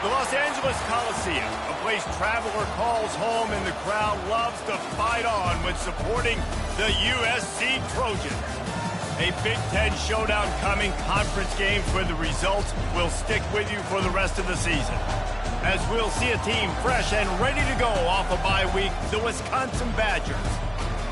The Los Angeles Coliseum, a place traveler calls home and the crowd loves to fight on when supporting the USC Trojans. A Big Ten showdown coming, conference games where the results will stick with you for the rest of the season. As we'll see a team fresh and ready to go off a bye week, the Wisconsin Badgers.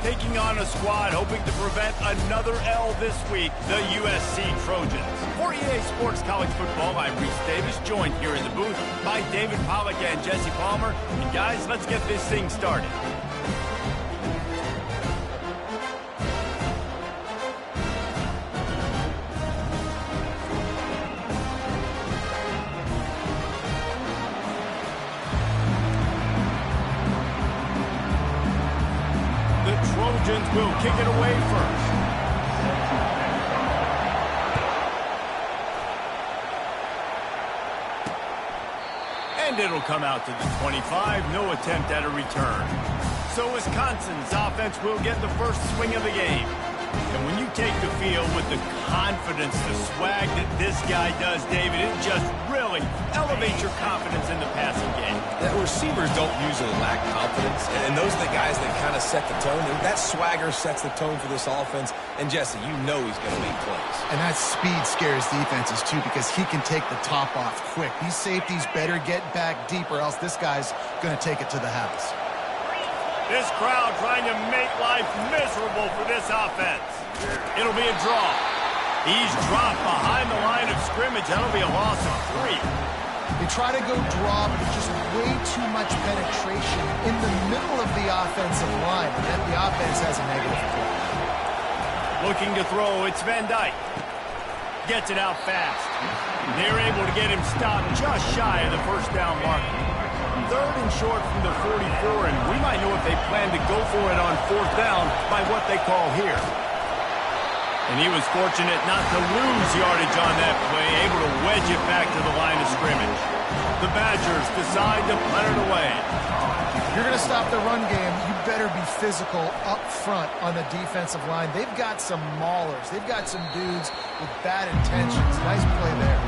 Taking on a squad hoping to prevent another L this week, the USC Trojans. For EA Sports College Football, I'm Reese Davis, joined here in the booth by David Pollack and Jesse Palmer. And guys, let's get this thing started. Trojans will kick it away first. And it'll come out to the 25. No attempt at a return. So Wisconsin's offense will get the first swing of the game. And when you take the field with the confidence, the swag that this guy does, David, it just really elevates your confidence in the passing game. The receivers don't usually lack confidence, and those are the guys that kind of set the tone. And that swagger sets the tone for this offense. And Jesse, you know he's going to make plays. And that speed scares defenses too, because he can take the top off quick. These safeties better get back deep, or else this guy's going to take it to the house. This crowd trying to make life miserable for this offense. It'll be a draw. He's dropped behind the line of scrimmage. That'll be a loss of 3. They try to go draw, but it's just way too much penetration in the middle of the offensive line, and then the offense has a negative play. Looking to throw, it's Van Dyke. Gets it out fast. They're able to get him stopped just shy of the first down marker. 3rd and short from the 44, and we might know if they plan to go for it on 4th down by what they call here. And he was fortunate not to lose yardage on that play, able to wedge it back to the line of scrimmage. The Badgers decide to punt it away. If you're going to stop the run game, you better be physical up front on the defensive line. They've got some maulers. They've got some dudes with bad intentions. Nice play there.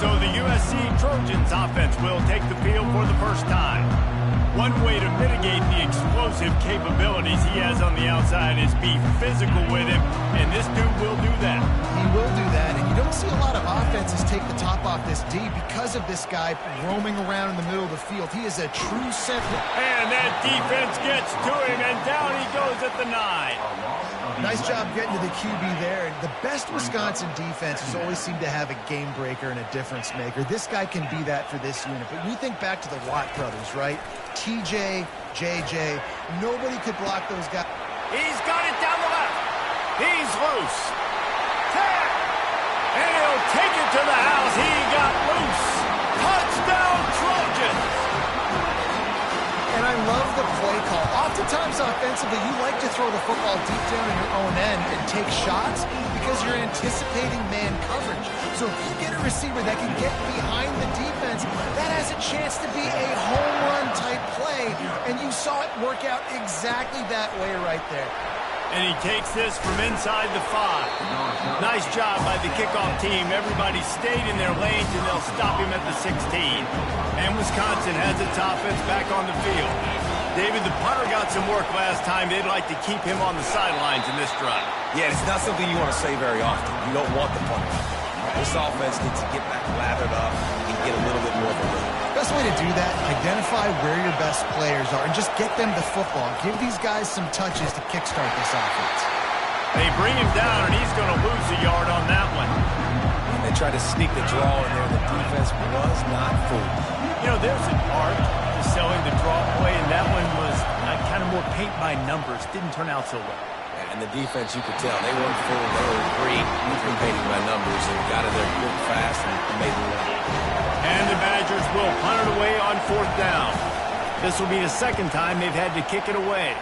So the USC Trojans offense will take the field for the first time. One way to mitigate the explosive capabilities he has on the outside is be physical with him, and this dude will do that. He will do that, and you don't see a lot of offenses take the top off this D because of this guy roaming around in the middle of the field. He is a true center. And that defense gets to him, and down he goes at the 9. Nice job getting to the QB there. And the best Wisconsin defenses always seem to have a game breaker and a difference maker. This guy can be that for this unit. But you think back to the Watt brothers, right? TJ, JJ, nobody could block those guys. He's got it down the left. He's loose. And he'll take it to the house. He got loose. Touchdown, Trojans. And I love the play call. Oftentimes offensively, you like to throw the football deep down in your own end and take shots because you're anticipating man coverage. So if you get a receiver that can get behind the defense, that has a chance to be a home run type play. And you saw it work out exactly that way right there. And he takes this from inside the 5. Nice job by the kickoff team. Everybody stayed in their lanes, and they'll stop him at the 16. And Wisconsin has its offense back on the field. David, the punter got some work last time. They'd like to keep him on the sidelines in this drive. Yeah, it's not something you want to say very often. You don't want the punter out there. This offense needs to get back lathered up and get a little bit more of a rhythm. Best way to do that, identify where your best players are and just get them the football. Give these guys some touches to kickstart this offense. They bring him down, and he's going to lose a yard on that one. And they tried to sneak the draw in there. The defense was not fooled. You know, there's an art to selling the draw play, and that one was kind of more paint by numbers. Didn't turn out so well. And the defense, you could tell, they weren't fooled. They were agreed. Usually painting by numbers, and got it there quick, fast, and made the run. And the Badgers will punt it away on 4th down. This will be the second time they've had to kick it away.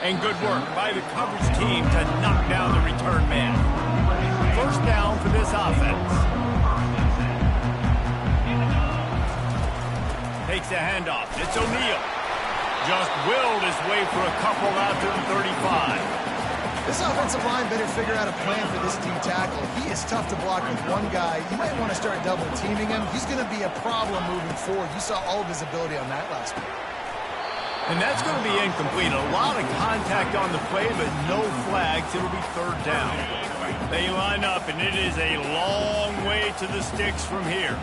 And good work by the coverage team to knock down the return man. 1st down for this offense. Takes a handoff. It's O'Neal. Just willed his way for a couple out to the 35. This offensive line better figure out a plan for this D tackle. He is tough to block with one guy. You might want to start double teaming him. He's going to be a problem moving forward. You saw all of his ability on that last play. And that's going to be incomplete. A lot of contact on the play, but no flags. It'll be third down. They line up, and it is a long way to the sticks from here.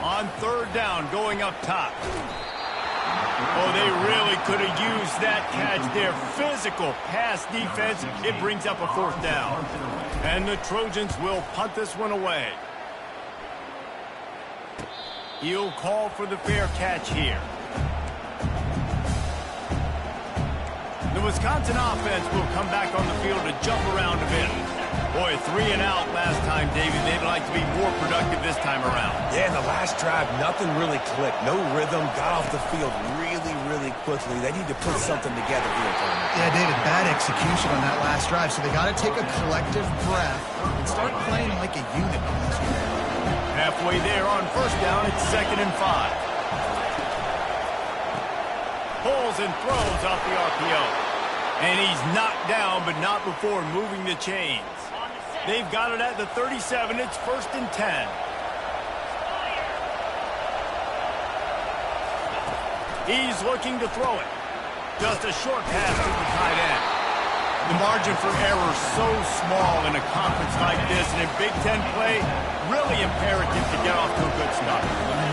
On third down, going up top. Oh, they really could have used that catch there. Physical pass defense. It brings up a fourth down. And the Trojans will punt this one away. He'll call for the fair catch here. The Wisconsin offense will come back on the field to jump around a bit. Boy, 3 and out last time, Davey. They'd like to be more productive this time around. Yeah, in the last drive, nothing really clicked. No rhythm. Got off the field really quickly. They need to put something together here, Tony. Yeah, David, bad execution on that last drive. So they got to take a collective breath and start playing like a unit. Halfway there on first down, it's 2nd and 5. Pulls and throws off the RPO. And he's knocked down, but not before moving the chains. They've got it at the 37. It's 1st and 10. He's looking to throw it. Just a short pass to the tight end. The margin for error so small in a conference like this, and in Big Ten play, really imperative to get off to a good start.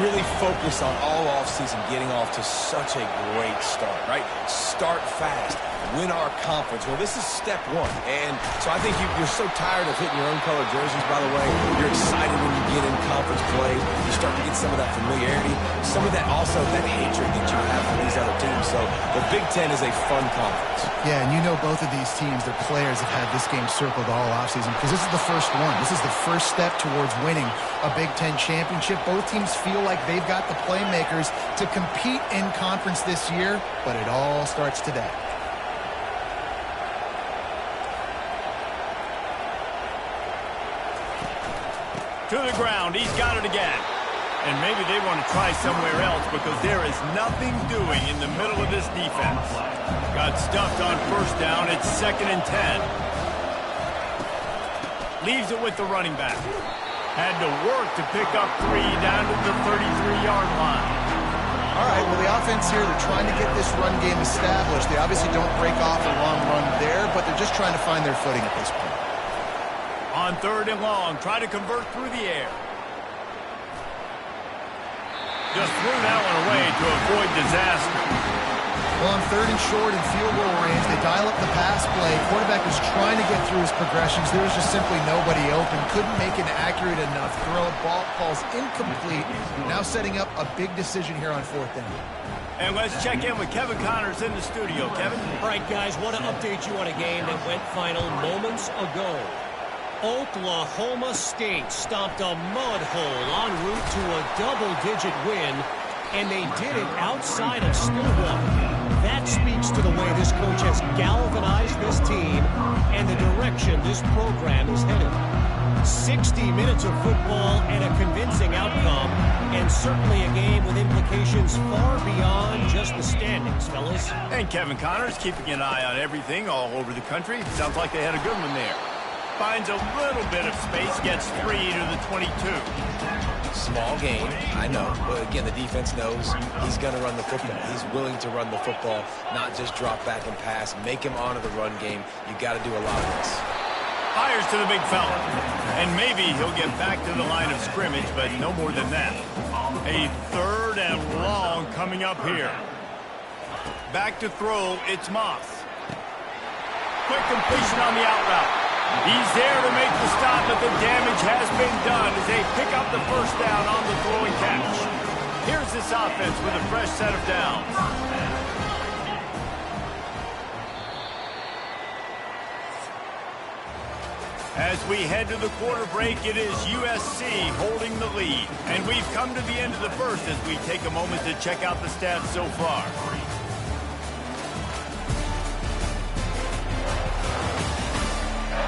Really focus on all offseason getting off to such a great start, right? Start fast. Win our conference. Well, this is step one. And so I think you're so tired of hitting your own color jerseys, by the way. You're excited when you get in conference play. You start to get some of that familiarity, some of that also, that hatred that you have for these other teams. So the Big Ten is a fun conference. Yeah, and you know both of these teams, their players have had this game circled all offseason because this is the first one. This is the first step towards winning a Big Ten championship. Both teams feel like they've got the playmakers to compete in conference this year, but it all starts today. To the ground. He's got it again. And maybe they want to try somewhere else because there is nothing doing in the middle of this defense. Got stuffed on first down. It's 2nd and 10. Leaves it with the running back. Had to work to pick up 3 down to the 33-yard line. All right, well, the offense here, they're trying to get this run game established. They obviously don't break off a long run there, but they're just trying to find their footing at this point. On 3rd and long, try to convert through the air. Just threw that one away to avoid disaster. Well, on 3rd and short and field goal range, they dial up the pass play. Quarterback was trying to get through his progressions. There was just simply nobody open. Couldn't make an accurate enough throw. Ball falls incomplete. Now setting up a big decision here on 4th down. And let's check in with Kevin Connors in the studio. Kevin? All right, guys, want to update you on a game that went final moments ago. Oklahoma State stomped a mud hole en route to a double-digit win, and they did it outside of Stillwater. That speaks to the way this coach has galvanized this team and the direction this program is headed. 60 minutes of football and a convincing outcome, and certainly a game with implications far beyond just the standings, fellas. And Kevin Connors keeping an eye on everything all over the country. Sounds like they had a good one there. Finds a little bit of space, gets 3 to the 22. Small game, I know. But again, the defense knows he's going to run the football. He's willing to run the football, not just drop back and pass. Make him honor the run game. You got to do a lot of this. Fires to the big fella. And maybe he'll get back to the line of scrimmage, but no more than that. A 3rd and long coming up here. Back to throw, it's Moss. Quick completion on the out route. He's there to make the stop, but the damage has been done as they pick up the first down on the throwing catch. Here's this offense with a fresh set of downs. As we head to the quarter break, it is USC holding the lead. And we've come to the end of the first as we take a moment to check out the stats so far.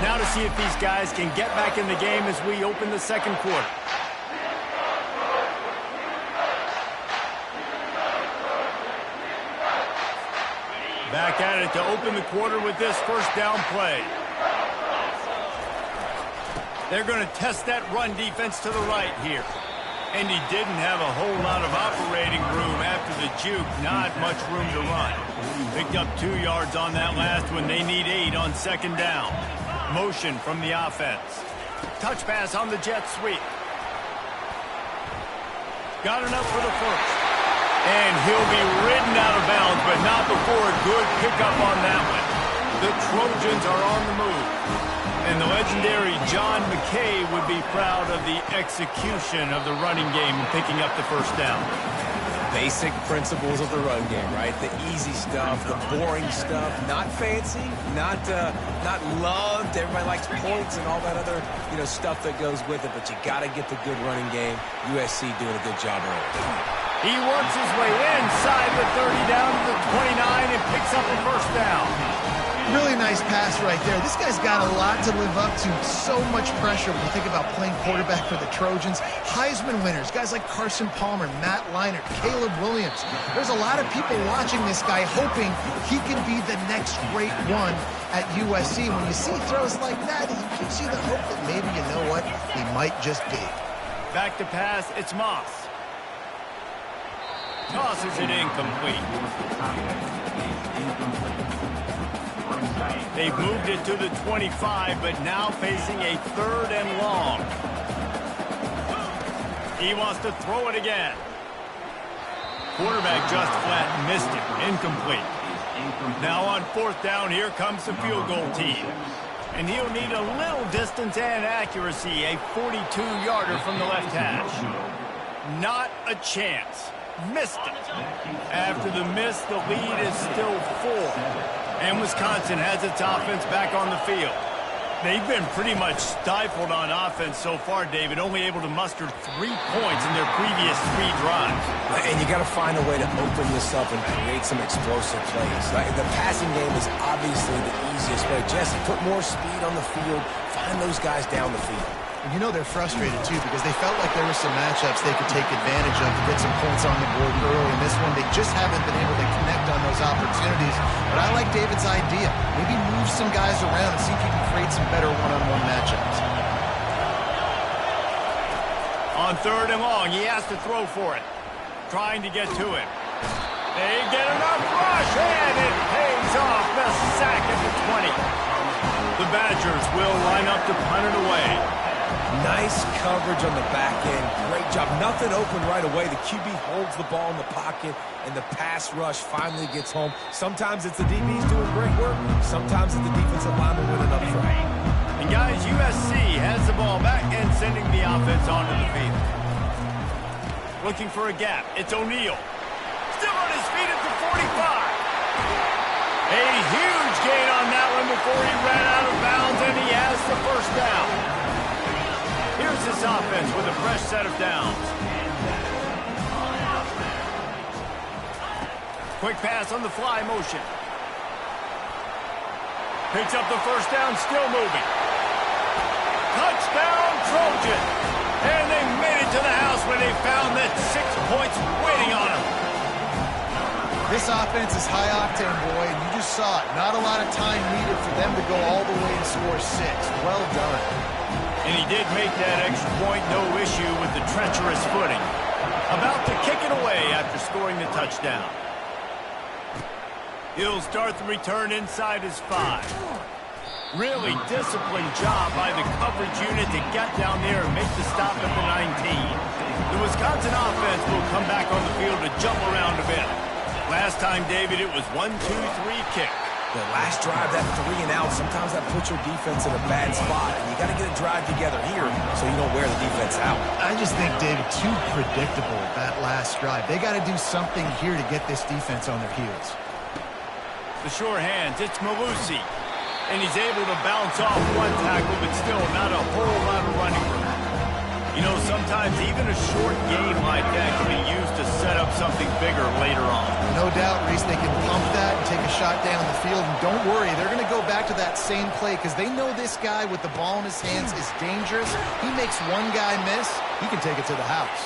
Now to see if these guys can get back in the game as we open the second quarter. Back at it to open the quarter with this first down play. They're going to test that run defense to the right here. And he didn't have a whole lot of operating room after the juke. Not much room to run. Picked up 2 yards on that last one. They need 8 on second down. Motion from the offense. Touch pass on the jet sweep. Got enough for the first. And he'll be ridden out of bounds, but not before a good pickup on that one. The Trojans are on the move. And the legendary John McKay would be proud of the execution of the running game and picking up the first down. Basic principles of the run game, right? The easy stuff, the boring stuff, not fancy, not loved. Everybody likes points and all that other, stuff that goes with it, but you got to get the good running game. USC doing a good job early. He works his way inside the 30 down to the 29 and picks up a first down. Really nice pass right there. This guy's got a lot to live up to. So much pressure when you think about playing quarterback for the Trojans. Heisman winners, guys like Carson Palmer, Matt Leinart, Caleb Williams. There's a lot of people watching this guy hoping he can be the next great one at USC. When you see throws like that, it gives you the hope that maybe, you know what, he might just be. Back to pass, it's Moss. Tosses it incomplete. They've moved it to the 25, but now facing a 3rd and long. He wants to throw it again. Quarterback just flat missed it. Incomplete. Now on 4th down, here comes the field goal team. And he'll need a little distance and accuracy, a 42-yarder from the left hash. Not a chance. Missed it. After the miss, the lead is still 4. And Wisconsin has its offense back on the field. They've been pretty much stifled on offense so far, David, only able to muster 3 points in their previous 3 drives. And you got to find a way to open this up and create some explosive plays. The passing game is obviously the easiest way. Jesse, put more speed on the field, find those guys down the field. And they're frustrated, too, because they felt like there were some matchups they could take advantage of to get some points on the board early. In this one, they just haven't been able to connect on those opportunities. But I like David's idea. Maybe move some guys around and see if you can create some better one-on-one matchups. On 3rd and long, he has to throw for it. Trying to get to it. They get enough rush, and it pays off. The sack at the 20. The Badgers will line up to punt it away. Nice coverage on the back end. Great job. Nothing open right away. The QB holds the ball in the pocket, and the pass rush finally gets home. Sometimes it's the DBs doing great work. Sometimes it's the defensive lineman winning up front. And guys, USC has the ball back and sending the offense onto the field. Looking for a gap. It's O'Neal. Still on his feet at the 45. A huge gain on that one before he ran out of bounds, and he has the first down. Here's this offense with a fresh set of downs. Quick pass on the fly motion. Picks up the first down, still moving. Touchdown, Trojan! And they made it to the house when they found that 6 points waiting on them. This offense is high octane, boy, and you just saw it. Not a lot of time needed for them to go all the way and score 6. Well done. And he did make that extra point, no issue with the treacherous footing. About to kick it away after scoring the touchdown. He'll start the return inside his 5. Really disciplined job by the coverage unit to get down there and make the stop at the 19. The Wisconsin offense will come back on the field to jump around a bit. Last time, David, it was 1-2-3 kick. The last drive, that 3 and out, sometimes that puts your defense in a bad spot. And you got to get a drive together here so you don't wear the defense out. I just think, David, too predictable that last drive. They got to do something here to get this defense on their heels. The sure hands, it's Malusi. And he's able to bounce off one tackle, but still not a whole lot of running room. Sometimes even a short game like that can be used to set up something bigger later on. No doubt, Reese, they can pump that and take a shot down the field. And don't worry, they're going to go back to that same play because they know this guy with the ball in his hands is dangerous. He makes one guy miss, he can take it to the house.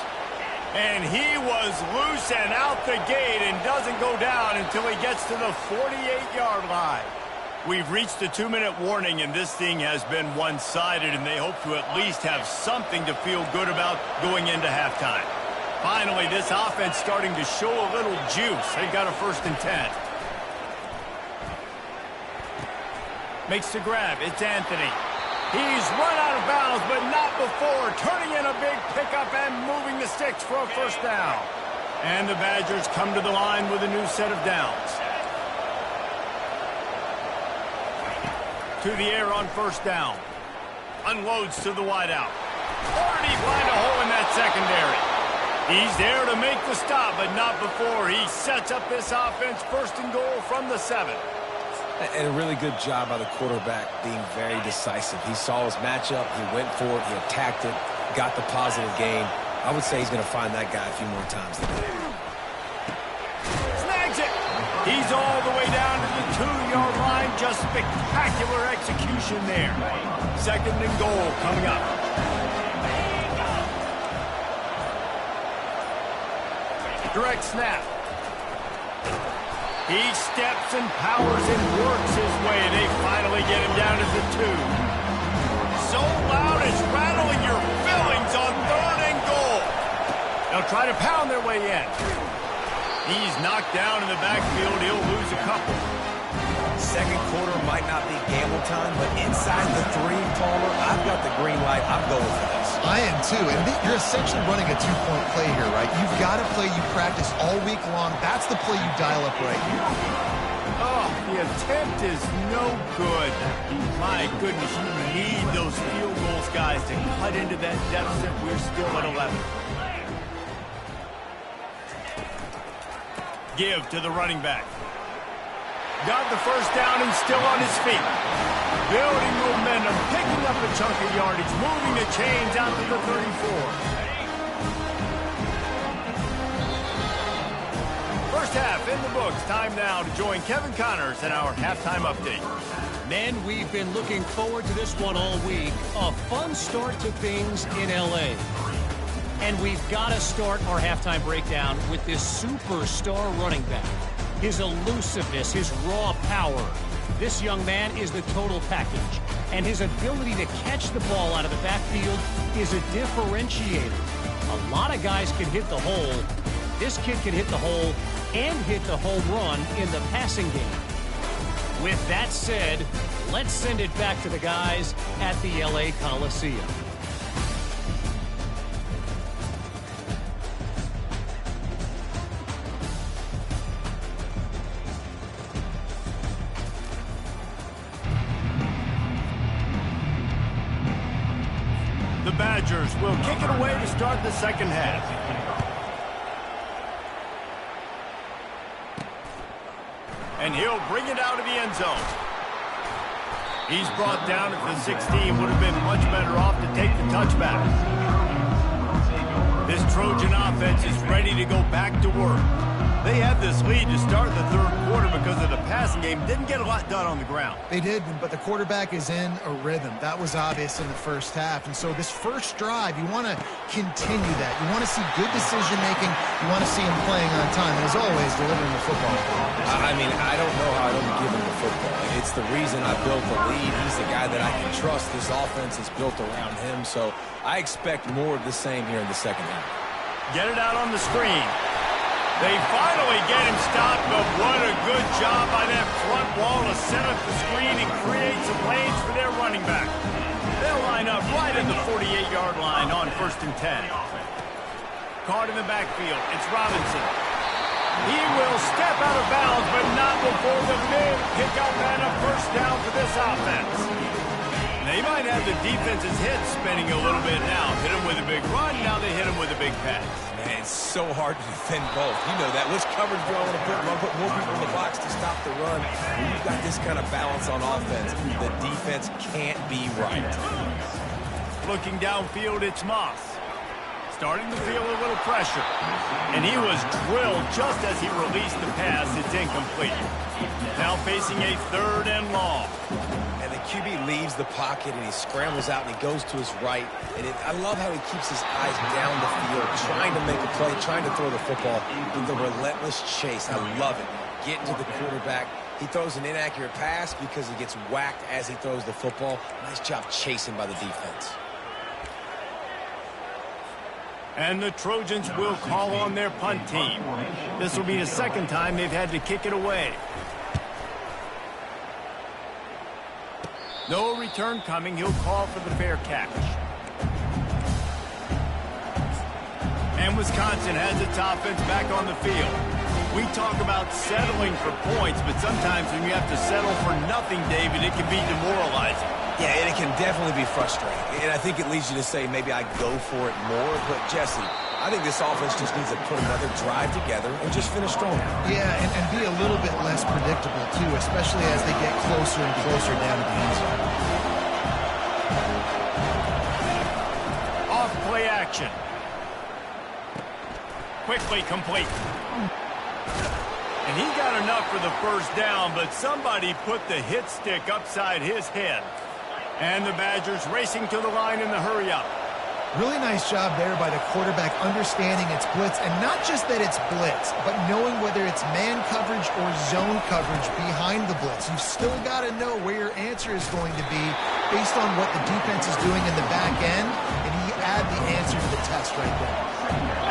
And he was loose and out the gate and doesn't go down until he gets to the 48-yard line. We've reached the 2-minute warning, and this thing has been one-sided, and they hope to at least have something to feel good about going into halftime. Finally, this offense starting to show a little juice. They've got a 1st and 10. Makes the grab. It's Anthony. He's run out of bounds, but not before. Turning in a big pickup and moving the sticks for a 1st down. And the Badgers come to the line with a new set of downs. To the air on 1st down. Unloads to the wideout. Or did he find a hole in that secondary? He's there to make the stop, but not before. He sets up this offense 1st and goal from the 7. And a really good job by the quarterback being very decisive. He saw his matchup, he went for it, he attacked it, got the positive gain. I would say he's going to find that guy a few more times today. Snags it! He's all the way down to the 2-yard line. Just spectacular execution there. 2nd and goal coming up. Direct snap. He steps and powers and works his way. They finally get him down to the 2. So loud it's rattling your fillings on 3rd and goal. They'll try to pound their way in. He's knocked down in the backfield. He'll lose a couple. 2nd quarter might not be gamble time, but inside the 3, Palmer, I've got the green light. I'm going for this. I am too, and you're essentially running a 2-point play here, right? You've got a play you practice all week long. That's the play you dial up right here. Oh, the attempt is no good. My goodness, you need those field goals, guys, to cut into that deficit. We're still at 11. Give to the running back. Got the 1st down and still on his feet. Building momentum, picking up a chunk of yardage, moving the chains out to the 34. 1st half in the books. Time now to join Kevin Connors in our halftime update. Men, we've been looking forward to this one all week. A fun start to things in L.A. And we've got to start our halftime breakdown with this superstar running back. His elusiveness, his raw power. This young man is the total package. And his ability to catch the ball out of the backfield is a differentiator. A lot of guys can hit the hole. This kid can hit the hole and hit the home run in the passing game. With that said, let's send it back to the guys at the LA Coliseum. The Badgers will kick it away to start the 2nd half. And he'll bring it out of the end zone. He's brought down at the 16. Would have been much better off to take the touchback. This Trojan offense is ready to go back to work. They had this lead to start the 3rd quarter because of the passing game. Didn't get a lot done on the ground. They did, but the quarterback is in a rhythm. That was obvious in the 1st half. And so this 1st drive, you want to continue that. You want to see good decision-making. You want to see him playing on time. And as always, delivering the football. I mean, I don't know how I don't give him the football. It's the reason I built the lead. He's the guy that I can trust. This offense is built around him. So I expect more of the same here in the 2nd half. Get it out on the screen. They finally get him stopped, but what a good job by that front wall to set up the screen and create some lanes for their running back. They'll line up right at the 48-yard line on 1st and 10. Caught in the backfield. It's Robinson. He will step out of bounds, but not before the big pickup and a 1st down for this offense. They might have the defense's head spinning a little bit now. Hit him with a big run, now they hit him with a big pass. Man, it's so hard to defend both. You know that. Which coverage do I want to put? Do I put more people in the box to stop the run? When you've got this kind of balance on offense, the defense can't be right. Looking downfield, it's Moss. Starting to feel a little pressure. And he was drilled just as he released the pass. It's incomplete. Now facing a 3rd and long. And QB leaves the pocket and he scrambles out and he goes to his right. And I love how he keeps his eyes down the field, trying to make a play, trying to throw the football with the relentless chase. I love it. Getting to the quarterback. He throws an inaccurate pass because he gets whacked as he throws the football. Nice job chasing by the defense. And the Trojans will call on their punt team. This will be the second time they've had to kick it away. No return coming. He'll call for the fair catch. And Wisconsin has its offense back on the field. We talk about settling for points, but sometimes when you have to settle for nothing, David, it can be demoralizing. Yeah, and it can definitely be frustrating. And I think it leads you to say maybe I go for it more. But, Jesse, I think this offense just needs to put another drive together and just finish strong. Yeah, and be a little bit less predictable, too, especially as they get closer and closer down to the end zone. Off play action. Quickly complete. And he got enough for the first down, but somebody put the hit stick upside his head. And the Badgers racing to the line in the hurry-up. Really nice job there by the quarterback understanding it's blitz, and not just that it's blitz, but knowing whether it's man coverage or zone coverage behind the blitz. You've still got to know where your answer is going to be based on what the defense is doing in the back end, and he add the answer to the test right there.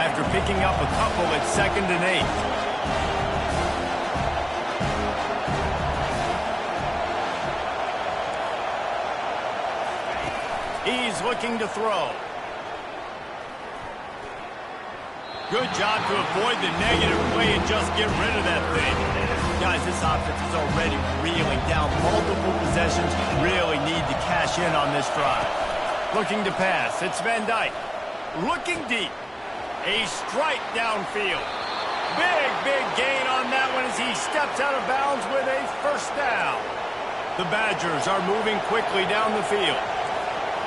After picking up a couple at 2nd and 8. He's looking to throw. Good job to avoid the negative play and just get rid of that thing. Guys, this offense is already reeling down multiple possessions. Really need to cash in on this drive. Looking to pass. It's Van Dyke. Looking deep. A strike downfield. Big gain on that one as he steps out of bounds with a first down. The Badgers are moving quickly down the field.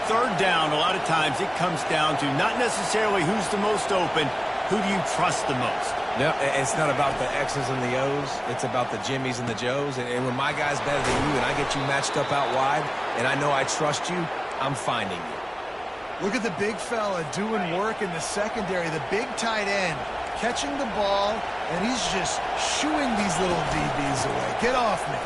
3rd down, a lot of times it comes down to not necessarily who's the most open, who do you trust the most? No, it's not about the X's and the O's. It's about the Jimmies and the Joes. And when my guy's better than you and I get you matched up out wide and I know I trust you, I'm finding you. Look at the big fella doing work in the secondary, the big tight end, catching the ball, and he's just shooing these little DBs away. Get off me.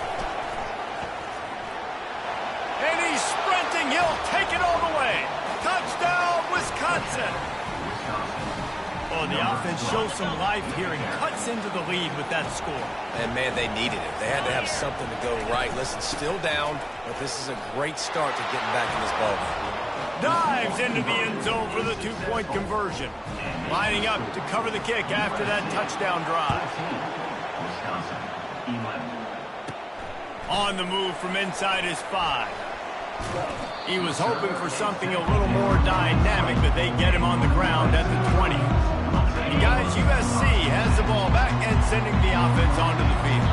And he's sprinting. He'll take it all the way. Touchdown, Wisconsin. Oh, the offense shows some life here and cuts into the lead with that score. And, man, they needed it. They had to have something to go right. Listen, still down, but this is a great start to getting back in this ballgame. Dives into the end zone for the 2-point conversion. Lining up to cover the kick after that touchdown drive. On the move from inside his 5. He was hoping for something a little more dynamic, but they get him on the ground at the 20. And guys, USC has the ball back and sending the offense onto the field.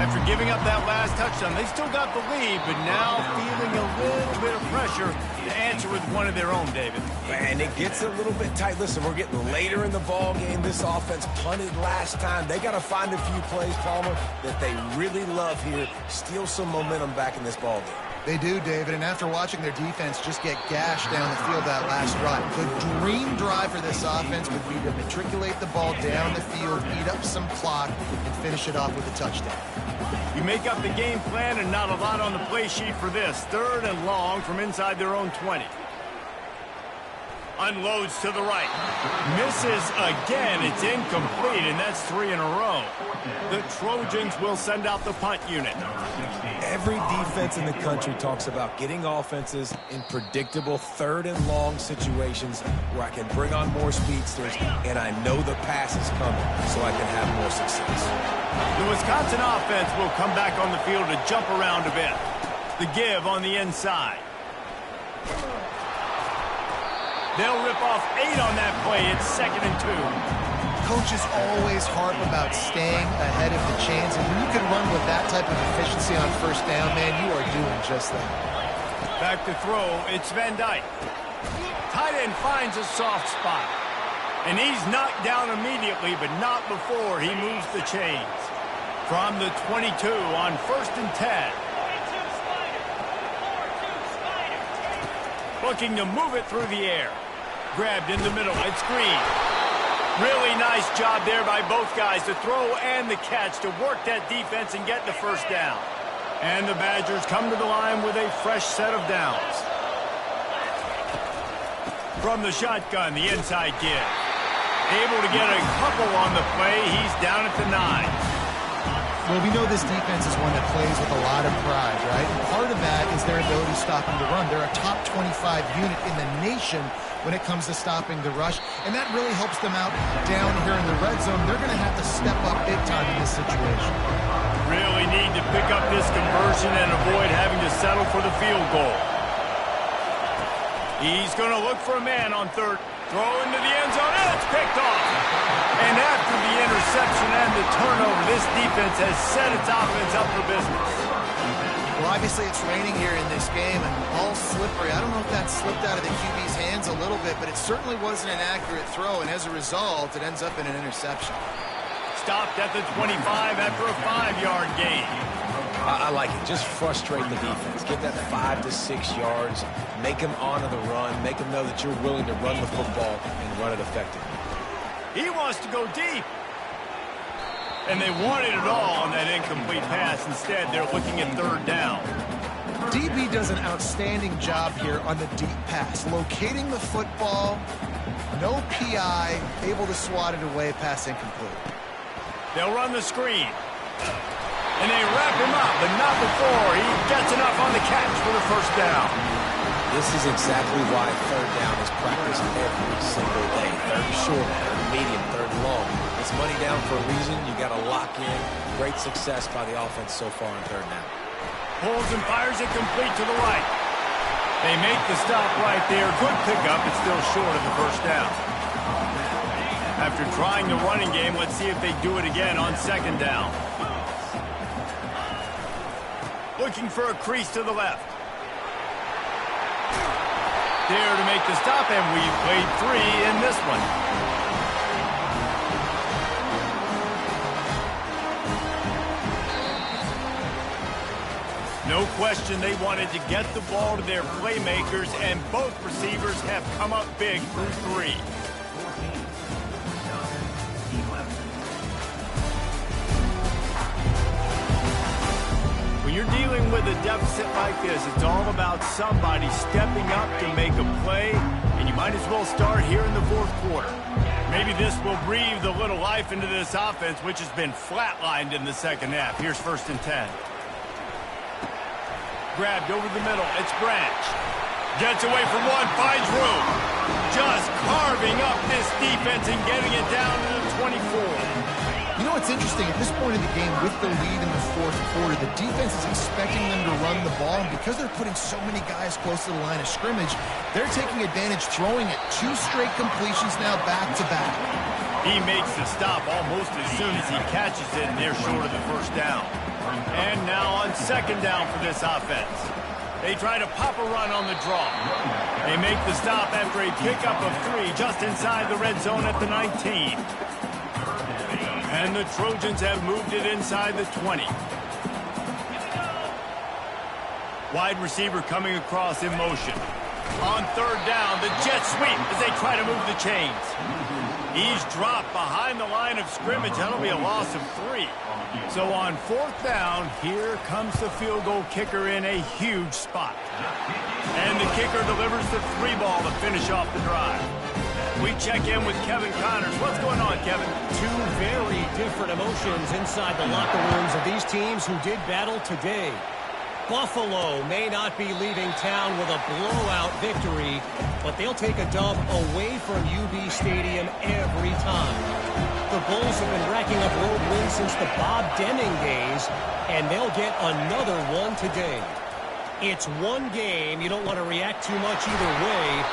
After giving up that last touchdown, they still got the lead, but now feeling a little bit of pressure to answer with one of their own, David. And it gets a little bit tight. Listen, we're getting later in the ball game. This offense punted last time. They got to find a few plays, Palmer, that they really love here. Steal some momentum back in this ball game. They do, David, and after watching their defense just get gashed down the field that last drive, the dream drive for this offense would be to matriculate the ball down the field, eat up some clock, and finish it off with a touchdown. You make up the game plan and not a lot on the play sheet for this. 3rd and long from inside their own 20. Unloads to the right. Misses again. It's incomplete, and that's 3 in a row. The Trojans will send out the punt unit. Every defense in the country talks about getting offenses in predictable 3rd and long situations where I can bring on more speedsters and I know the pass is coming so I can have more success. The Wisconsin offense will come back on the field to jump around a bit. The give on the inside. They'll rip off 8 on that play. It's 2nd and 2. Coaches always harp about staying ahead of the chains, and when you can run with that type of efficiency on 1st down, man, you are doing just that. Back to throw, it's Van Dyke. Tight end finds a soft spot. And he's knocked down immediately, but not before he moves the chains. From the 22 on 1st and 10. Looking to move it through the air. Grabbed in the middle. It's Green. Really nice job there by both guys to throw and the catch to work that defense and get the first down. And the Badgers come to the line with a fresh set of downs. From the shotgun, the inside give. Able to get a couple on the play. He's down at the 9. Well, we know this defense is one that plays with a lot of pride, right? And part of that is their ability stopping the run. They're a top 25 unit in the nation when it comes to stopping the rush, and that really helps them out down here in the red zone. They're going to have to step up big time in this situation. Really need to pick up this conversion and avoid having to settle for the field goal. He's going to look for a man on third. Throw into the end zone, and it's picked off. And after the interception and the turnover, this defense has set its offense up for business. Well, obviously it's raining here in this game, and ball's slippery. I don't know if that slipped out of the QB's hands a little bit, but it certainly wasn't an accurate throw, and as a result, it ends up in an interception. Stopped at the 25 after a 5-yard gain. I like it. Just frustrate the defense. Get that 5 to 6 yards. Make them honor the run. Make them know that you're willing to run the football and run it effectively. He wants to go deep. And they wanted it all on that incomplete pass. Instead, they're looking at third down. DB does an outstanding job here on the deep pass. Locating the football, no PI, able to swat it away, pass incomplete. They'll run the screen. And they wrap him up, but not before he gets enough on the catch for the first down. This is exactly why third down is practiced every single day. Third short, third medium, third long. It's money down for a reason. You got to lock in. Great success by the offense so far on third down. Pulls and fires it complete to the right. They make the stop right there. Good pickup. It's still short of the first down. After trying the running game, let's see if they do it again on second down. Looking for a crease to the left. There to make the stop, and we've played 3 in this one. No question they wanted to get the ball to their playmakers, and both receivers have come up big through 3. When you're dealing with a deficit like this, it's all about somebody stepping up to make a play, and you might as well start here in the fourth quarter. Maybe this will breathe a little life into this offense, which has been flatlined in the second half. Here's 1st and 10. Grabbed over the middle. It's Branch. Gets away from one, finds room. Just carving up this defense and getting it down to the 24. You know what's interesting? At this point in the game, with the lead in the fourth quarter, the defense is expecting them to run the ball, and because they're putting so many guys close to the line of scrimmage, they're taking advantage, throwing it 2 straight completions now back-to-back. He makes the stop almost as soon as he catches it, and they're short of the first down. And now on second down for this offense. They try to pop a run on the draw. They make the stop after a pickup of 3 just inside the red zone at the 19. And the Trojans have moved it inside the 20. Wide receiver coming across in motion. On third down, the jet sweep as they try to move the chains. He's dropped behind the line of scrimmage. That'll be a loss of 3. So on fourth down, here comes the field goal kicker in a huge spot. And the kicker delivers the 3 ball to finish off the drive. We check in with Kevin Connors. What's going on, Kevin? 2 very different emotions inside the locker rooms of these teams who did battle today. Buffalo may not be leaving town with a blowout victory, but they'll take a dub away from UB Stadium every time. The Bulls have been racking up road wins since the Bob Deming days, and they'll get another one today. It's one game. You don't want to react too much either way,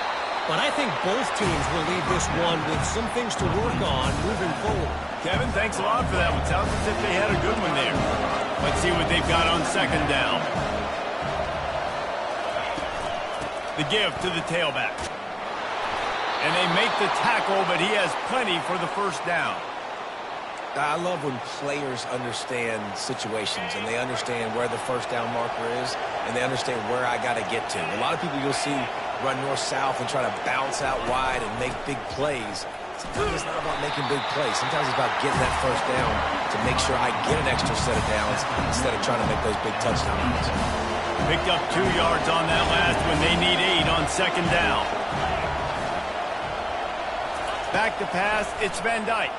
but I think both teams will leave this one with some things to work on moving forward. Kevin, thanks a lot for that one. Sounds as if they had a good one there. Let's see what they've got on second down. The give to the tailback. And they make the tackle, but he has plenty for the first down. I love when players understand situations and they understand where the first down marker is and they understand where I got to get to. A lot of people you'll see run north-south and try to bounce out wide and make big plays. Sometimes it's not about making big plays. Sometimes it's about getting that first down to make sure I get an extra set of downs instead of trying to make those big touchdown runs. Picked up 2 yards on that last when they need 8 on second down. Back to pass, it's Van Dyke.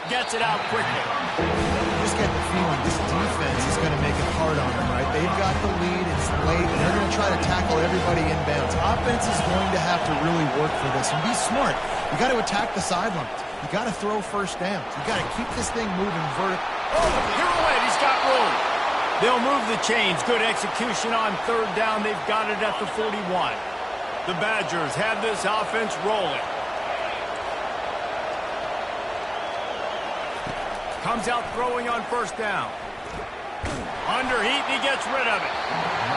Gets it out quickly. You just get the feeling this defense is going to make it hard on them, right? They've got the lead, it's late, and they're going to try to tackle everybody inbounds. Offense is going to have to really work for this and be smart. You got to attack the sidelines. You got to throw first downs. You got to keep this thing moving vertical. Oh, pirouette, he's got room. They'll move the chains. Good execution on third down. They've got it at the 41. The Badgers have this offense rolling. Comes out throwing on first down. Under heat, and he gets rid of it.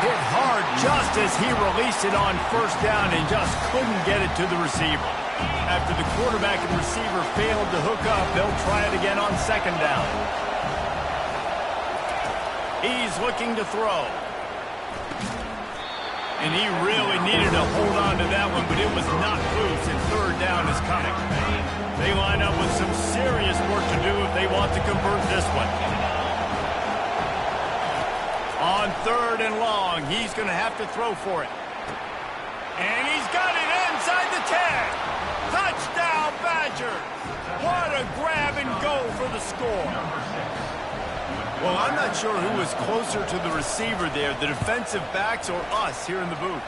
Hit hard just as he released it on first down and just couldn't get it to the receiver. After the quarterback and receiver failed to hook up, they'll try it again on second down. He's looking to throw. And he really needed to hold on to that one, but it was not loose, and third down is coming. They line up with some serious work to do if they want to convert this one. On third and long, he's going to have to throw for it. And he's got it inside the 10. Touchdown, Badgers. What a grab and go for the score. Well, I'm not sure who was closer to the receiver there, the defensive backs or us here in the booth.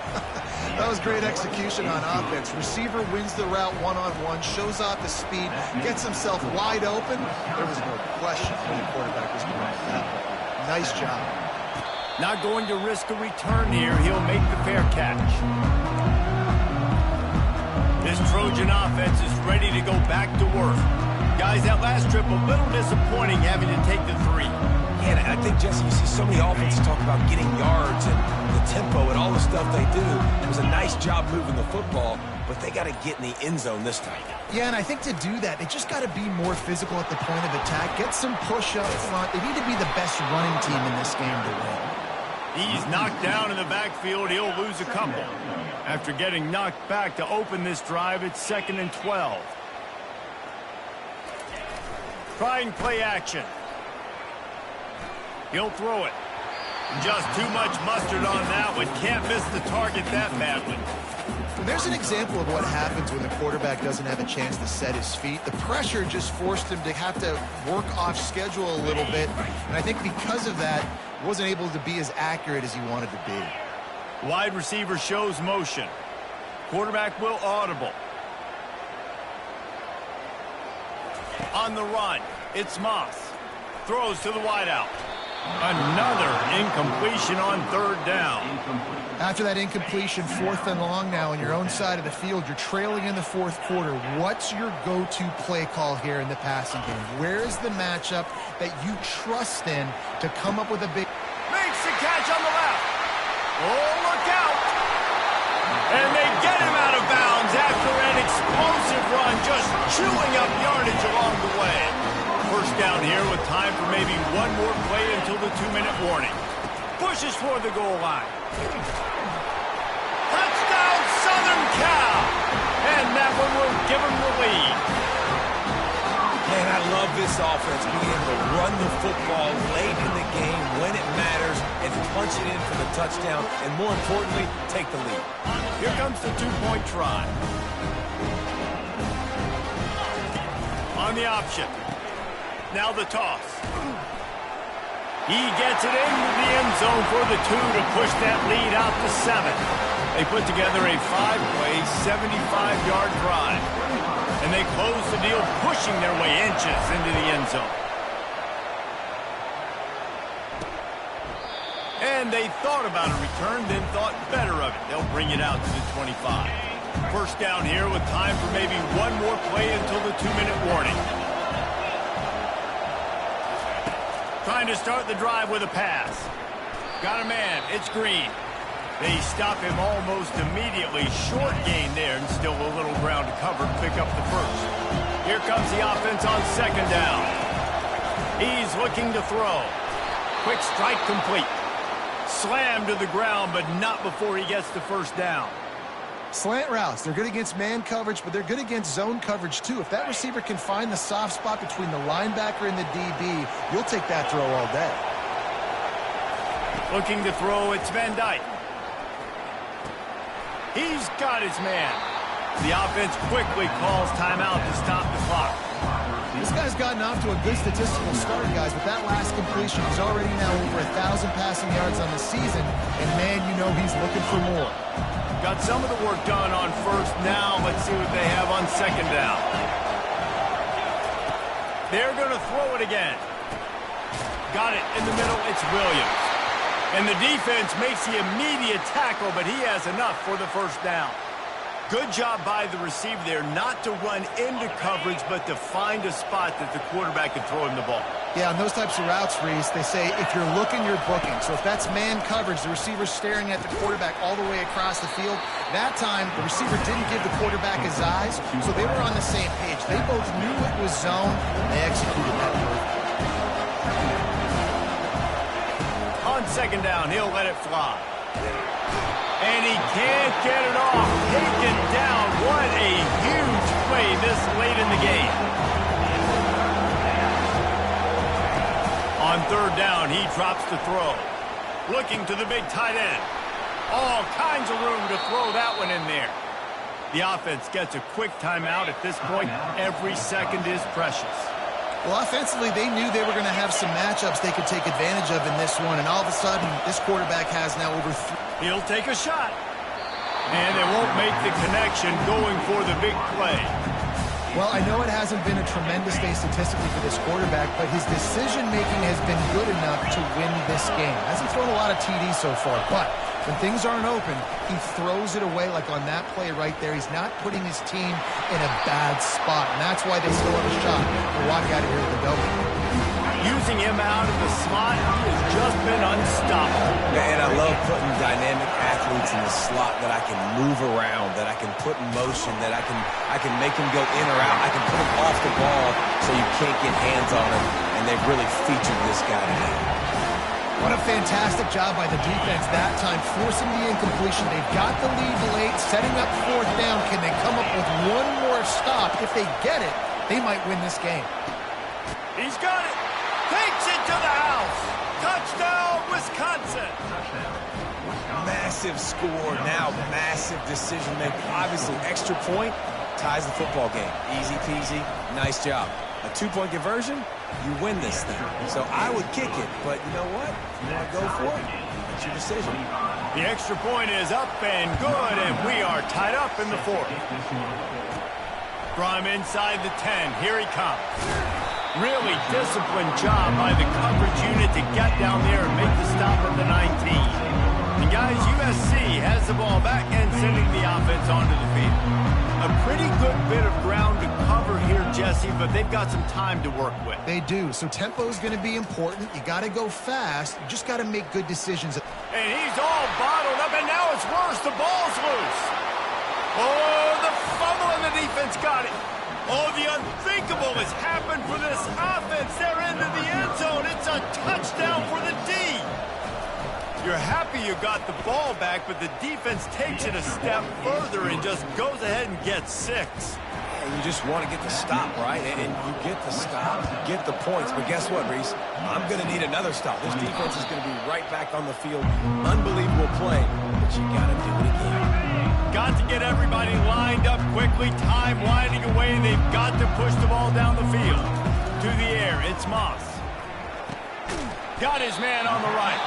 That was great execution on offense. Receiver wins the route one-on-one, shows off the speed, gets himself wide open. There was no question who the quarterback was going with that one. Nice job. Not going to risk a return here. He'll make the fair catch. This Trojan offense is ready to go back to work. Guys, that last trip a little disappointing having to take the 3. And I think, Jesse, you see so many offenses talk about getting yards and the tempo and all the stuff they do. It was a nice job moving the football, but they got to get in the end zone this time. Yeah, and I think to do that, they just got to be more physical at the point of attack, get some push up front. They need to be the best running team in this game to win. He's knocked down in the backfield. He'll lose a couple. After getting knocked back to open this drive, it's 2nd and 12. Trying play action. He'll throw it. Just too much mustard on that one. Can't miss the target that badly. There's an example of what happens when the quarterback doesn't have a chance to set his feet. The pressure just forced him to have to work off schedule a little bit. And I think because of that, wasn't able to be as accurate as he wanted to be. Wide receiver shows motion. Quarterback will audible. On the run, it's Moss. Throws to the wideout. Another incompletion on third down. After that incompletion, 4th and long now on your own side of the field, you're trailing in the 4th quarter. What's your go-to play call here in the passing game? Where is the matchup that you trust in to come up with a big... Makes the catch on the left. Oh, look out. And they get him out of bounds after an explosive run, just chewing up yardage along the way. First down here with time for maybe one more play until the 2-minute warning. Pushes for the goal line. Touchdown, Southern Cal. And that one will give them the lead. Man, I love this offense being able to run the football late in the game when it matters and punch it in for the touchdown and, more importantly, take the lead. Here comes the 2-point try. On the option. Now the toss. He gets it into the end zone for the 2 to push that lead out to 7. They put together a 5-play, 75-yard drive. And they close the deal, pushing their way inches into the end zone. And they thought about a return, then thought better of it. They'll bring it out to the 25. First down here with time for maybe one more play until the 2-minute warning. Trying to start the drive with a pass. Got a man. It's Green. They stop him almost immediately. Short gain there and still a little ground to cover. Pick up the first. Here comes the offense on second down. He's looking to throw. Quick strike complete. Slammed to the ground, but not before he gets the first down. Slant routes, they're good against man coverage, but they're good against zone coverage too. If that receiver can find the soft spot between the linebacker and the DB, you'll take that throw all day. Looking to throw, it's Van Dyke. He's got his man. The offense quickly calls timeout to stop the clock. This guy's gotten off to a good statistical start, guys. With that last completion, he's already now over 1,000 passing yards on the season, and man, you know he's looking for more. Got some of the work done on first. Now let's see what they have on second down. They're going to throw it again. Got it in the middle. It's Williams. And the defense makes the immediate tackle, but he has enough for the first down. Good job by the receiver there not to run into coverage, but to find a spot that the quarterback can throw him the ball. Yeah, on those types of routes, Reese, they say if you're looking, you're booking. So if that's man coverage, the receiver's staring at the quarterback all the way across the field. That time, the receiver didn't give the quarterback his eyes, so they were on the same page. They both knew it was zone, and they executed that move. On second down, he'll let it fly. And he can't get it off. Taken down. What a huge play this late in the game. On third down, he drops the throw. Looking to the big tight end. All kinds of room to throw that one in there. The offense gets a quick timeout at this point. Every second is precious. Well, offensively, they knew they were going to have some matchups they could take advantage of in this one, and all of a sudden, this quarterback has now over He'll take a shot. And they won't make the connection going for the big play. Well, I know it hasn't been a tremendous day statistically for this quarterback, but his decision-making has been good enough to win this game. Hasn't thrown a lot of TDs so far, but when things aren't open, he throws it away like on that play right there. He's not putting his team in a bad spot, and that's why they still have a shot to walk out of here with the W. Using him out of the slot, he has just been unstoppable. Man, I love putting dynamic athletes in the slot that I can move around, that I can put in motion, that I can make him go in or out. I can put him off the ball so you can't get hands on him, and they've really featured this guy today. What a fantastic job by the defense that time, forcing the incompletion. They've got the lead late, setting up fourth down. Can they come up with one more stop? If they get it, they might win this game. He's got it. Takes it to the house. Touchdown, Wisconsin. Massive score, now massive decision making. Obviously, extra point ties the football game. Easy peasy, nice job. A 2-point conversion, you win this thing. So I would kick it, but you know what? If you want to go for it, it's your decision. The extra point is up and good, and we are tied up in the fourth. From inside the 10, here he comes. Really disciplined job by the coverage unit to get down there and make the stop at the 19. And guys, USC has the ball back and sending the offense onto the field. A pretty good bit of ground to cover here, Jesse, but they've got some time to work with. They do, so tempo is going to be important. You got to go fast. You just got to make good decisions. And he's all bottled up, and now it's worse. The ball's loose. Oh, the fumble, and the defense got it. Oh, the unthinkable has happened for this offense. They're into the end zone. It's a touchdown for the D. You're happy you got the ball back, but the defense takes it a step further and just goes ahead and gets 6. And you just want to get the stop, right? And you get the stop, you get the points. But guess what, Reese? I'm going to need another stop. This defense is going to be right back on the field. Unbelievable play, but you got to do it again. Got to get everybody lined up quickly. Time winding away. They've got to push the ball down the field. To the air, it's Moss. Got his man on the right.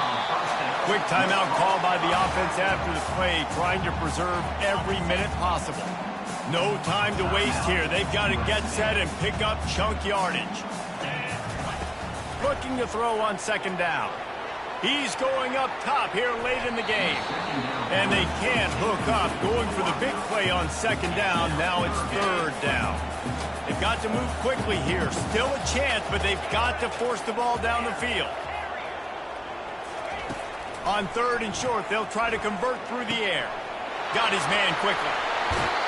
Quick timeout call by the offense after the play, trying to preserve every minute possible. No time to waste here. They've got to get set and pick up chunk yardage. Looking to throw on second down. He's going up top here late in the game. And they can't hook up. Going for the big play on second down. Now it's third down. They've got to move quickly here. Still a chance, but they've got to force the ball down the field. On third and short, they'll try to convert through the air. Got his man quickly.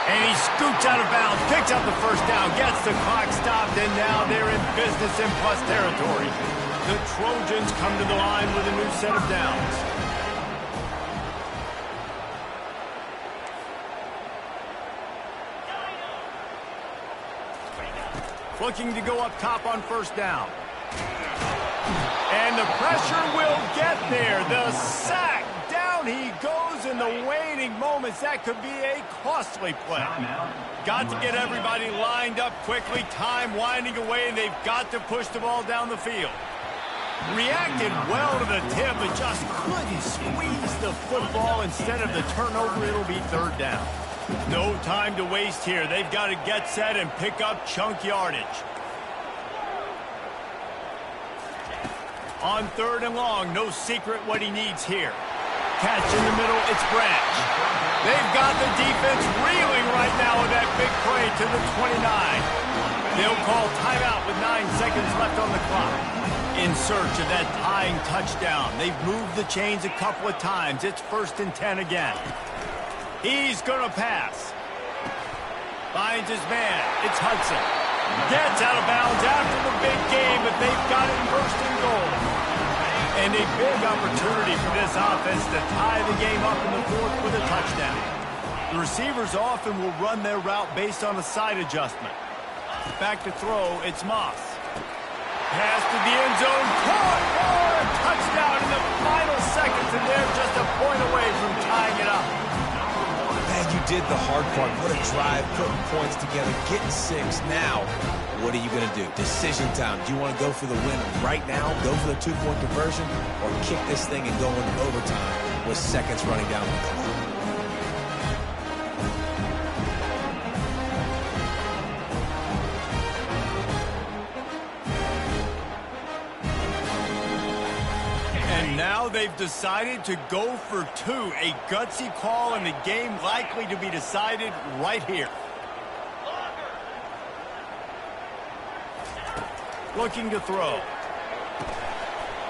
And he scoots out of bounds, picks up the first down, gets the clock stopped, and now they're in business in plus territory. The Trojans come to the line with a new set of downs. Looking to go up top on first down. And the pressure will get there. The sack. Down he goes in the waning moments. That could be a costly play. Got to get everybody lined up quickly. Time winding away, and they've got to push the ball down the field. Reacted well to the tip, but just couldn't squeeze the football. Instead of the turnover, it'll be third down. No time to waste here. They've got to get set and pick up chunk yardage. On third and long, no secret what he needs here. Catch in the middle, it's Branch. They've got the defense reeling right now with that big play to the 29. They'll call timeout with 9 seconds left on the clock. In search of that tying touchdown. They've moved the chains a couple of times. It's 1st and 10 again. He's going to pass. Finds his man. It's Hudson. Gets out of bounds after the big game, but they've got it 1st and goal. And a big opportunity for this offense to tie the game up in the 4th with a touchdown. The receivers often will run their route based on a side adjustment. Back to throw, it's Moss. Pass to the end zone, caught for a touchdown in the final seconds, and they're just a point away from tying it up. Man, you did the hard part. What a drive, putting points together, getting 6. Now, what are you going to do? Decision time. Do you want to go for the win right now, go for the 2-point conversion, or kick this thing and go into overtime with seconds running down the clock? Now they've decided to go for 2. A gutsy call, and the game likely to be decided right here. Looking to throw.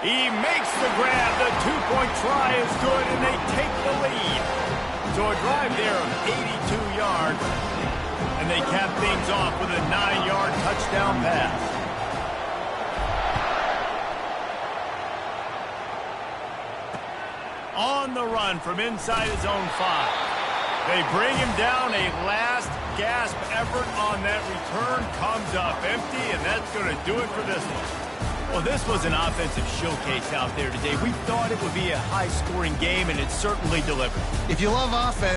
He makes the grab. The 2-point try is good, and they take the lead. So a drive there of 82 yards, and they cap things off with a 9-yard touchdown pass. On the run from inside his own 5. They bring him down. A last gasp effort on that return comes up empty, and that's going to do it for this one. Well, this was an offensive showcase out there today. We thought it would be a high-scoring game, and it certainly delivered. If you love offense,